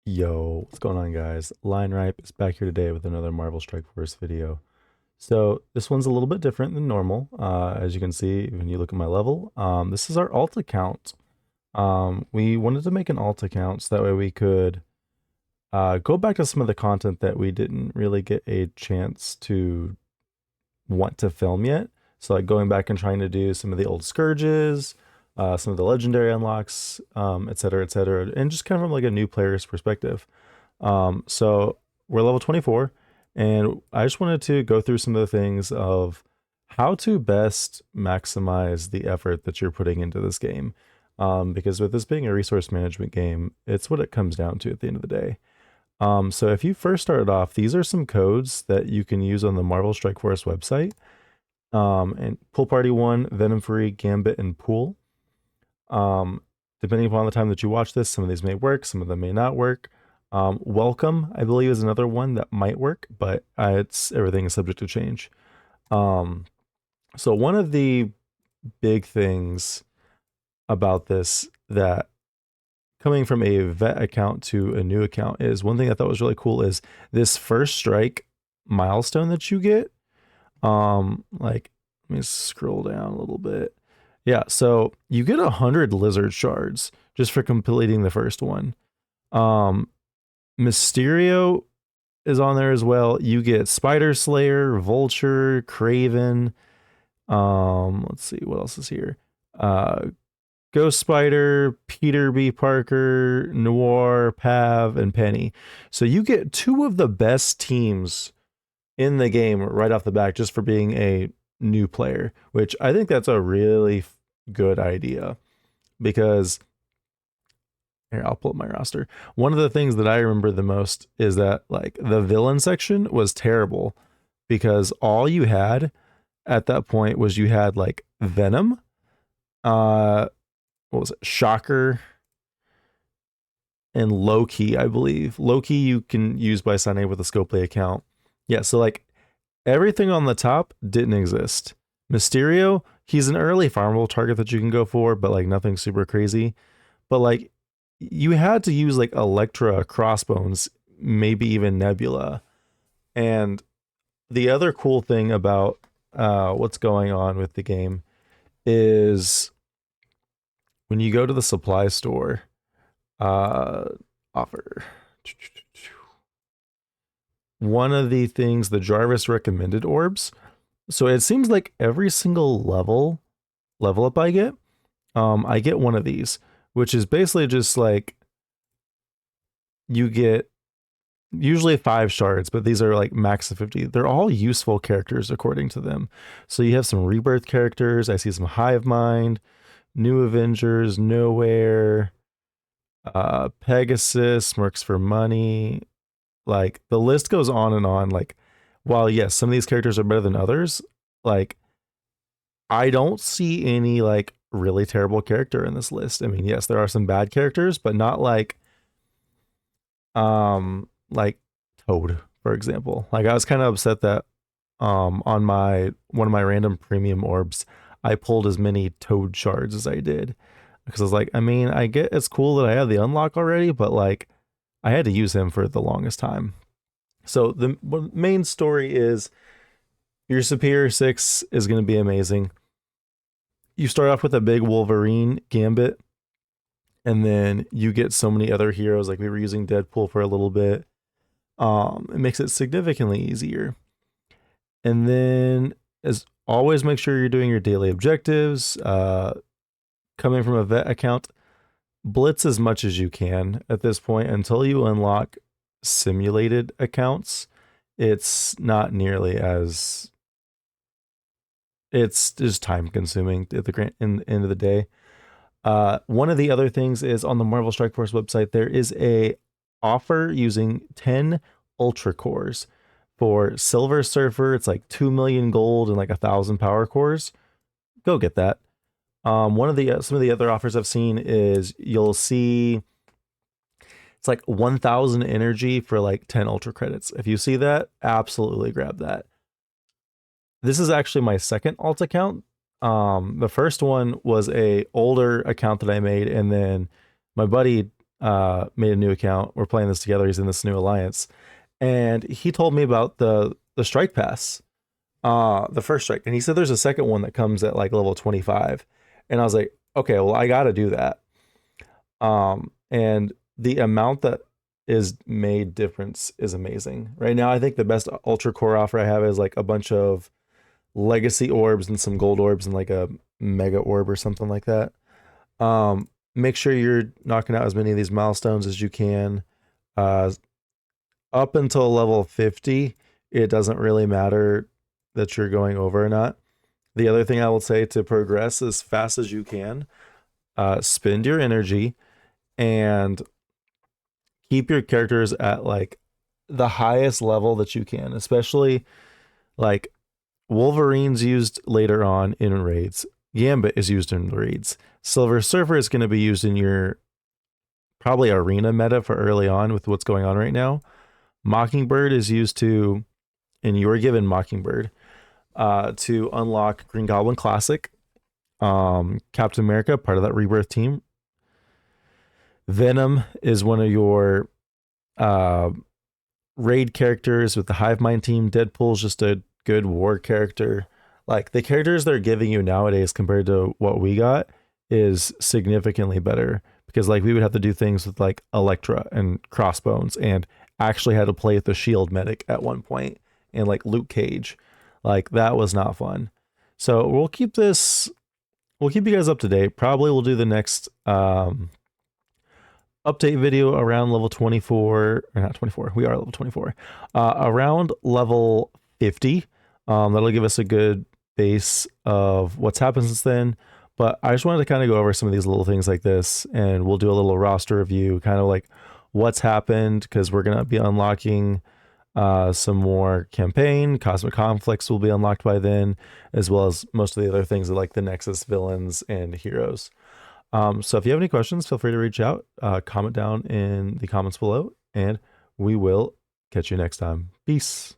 Yo, what's going on, guys? Line Ripe is back here today with another Marvel Strike Force video. So this one's a little bit different than normal. As you can see, when you look at my level, this is our alt account. We wanted to make an alt account so that way we could go back to some of the content that we didn't really get a chance to want to film yet. So like going back and trying to do some of the old Scourges, some of the legendary unlocks, et cetera, and just kind of from like a new player's perspective. So we're level 24, and I just wanted to go through some of the things of how to best maximize the effort that you're putting into this game. Because with this being a resource management game, it's what it comes down to at the end of the day. So if you first started off, these are some codes that you can use on the Marvel Strike Force website. And Pool Party 1, Venom Free, Gambit, and Pool. Depending upon the time that you watch this, some of these may work, some of them may not work. Welcome, I believe, is another one that might work, but everything is subject to change. So one of the big things about this that coming from a vet account to a new account is one thing I thought was really cool is this first strike milestone that you get. Like, let me scroll down a little bit. Yeah, so you get 100 lizard shards just for completing the first one. Mysterio is on there as well. You get Spider Slayer, Vulture, Craven. Let's see what else is here. Ghost Spider, Peter B. Parker, Noir, Pav, and Penny. So you get two of the best teams in the game right off the bat just for being a new player, which I think that's a really good idea because here, I'll pull up my roster. One of the things that I remember the most is that like the villain section was terrible because all you had at that point was you had like Venom, what was it? Shocker and Loki, I believe. Loki you can use by signing up with a Scopely account. Yeah, so like everything on the top didn't exist. Mysterio, he's an early farmable target that you can go for, but like nothing super crazy. But like you had to use like Elektra, Crossbones, maybe even Nebula. And the other cool thing about what's going on with the game is when you go to the supply store, offer. One of the things the Jarvis recommended orbs. So it seems like every single level up I get one of these, which is basically just like you get usually 5 shards, but these are like max of 50. They're all useful characters according to them. So you have some rebirth characters. I see some Hive Mind, New Avengers, Nowhere, Pegasus, Mercs for Money. Like the list goes on and on. Like, while yes, some of these characters are better than others, like I don't see any like really terrible character in this list. I mean, yes, there are some bad characters, but not like Toad, for example. Like I was kind of upset that on my one of my random premium orbs, I pulled as many Toad shards as I did. Because I was like, I mean, I get it's cool that I have the unlock already, but like I had to use him for the longest time. So the main story is your Superior 6 is going to be amazing. You start off with a big Wolverine Gambit, and then you get so many other heroes. Like we were using Deadpool for a little bit. It makes it significantly easier. And then, as always, make sure you're doing your daily objectives. Coming from a vet account, blitz as much as you can at this point until you unlock simulated accounts. It's not nearly as it's just time consuming at the end of the day. One of the other things is on the Marvel Strike Force website, there is a offer using 10 Ultra cores for Silver Surfer. It's like 2 million gold and like 1,000 power cores. Go get that. One of the some of the other offers I've seen is you'll see it's like 1,000 energy for like 10 Ultra credits. If you see that, absolutely grab that. This is actually my second alt account. The first one was a older account that I made, and then my buddy made a new account. We're playing this together. He's in this new alliance, and he told me about the strike pass, the first strike, and he said there's a second one that comes at like level 25, and I was like, okay, well I got to do that. And the amount that is made difference is amazing. Right now, I think the best ultra core offer I have is like a bunch of legacy orbs and some gold orbs and like a mega orb or something like that. Make sure you're knocking out as many of these milestones as you can. Up until level 50, it doesn't really matter that you're going over or not. The other thing I will say to progress as fast as you can, spend your energy and keep your characters at like the highest level that you can, especially like Wolverine's used later on in raids. Gambit is used in raids. Silver Surfer is going to be used in your probably arena meta for early on with what's going on right now. Mockingbird is used to, and you are given Mockingbird to unlock Green Goblin Classic. Captain America, part of that Rebirth team. Venom is one of your raid characters with the Hive Mind team. Deadpool's just a good war character. Like the characters they're giving you nowadays compared to what we got is significantly better, because like we would have to do things with like Elektra and Crossbones, and actually had to play with the shield medic at one point, and like Luke Cage. Like that was not fun. So we'll keep you guys up to date. Probably we'll do the next update video around level 24, or not 24, we are level 24, around level 50. That'll give us a good base of what's happened since then. But I just wanted to kind of go over some of these little things like this, and we'll do a little roster review, kind of like what's happened, because we're going to be unlocking some more campaign. Cosmic Conflicts will be unlocked by then, as well as most of the other things like the Nexus villains and heroes. So if you have any questions, feel free to reach out, comment down in the comments below, and we will catch you next time. Peace.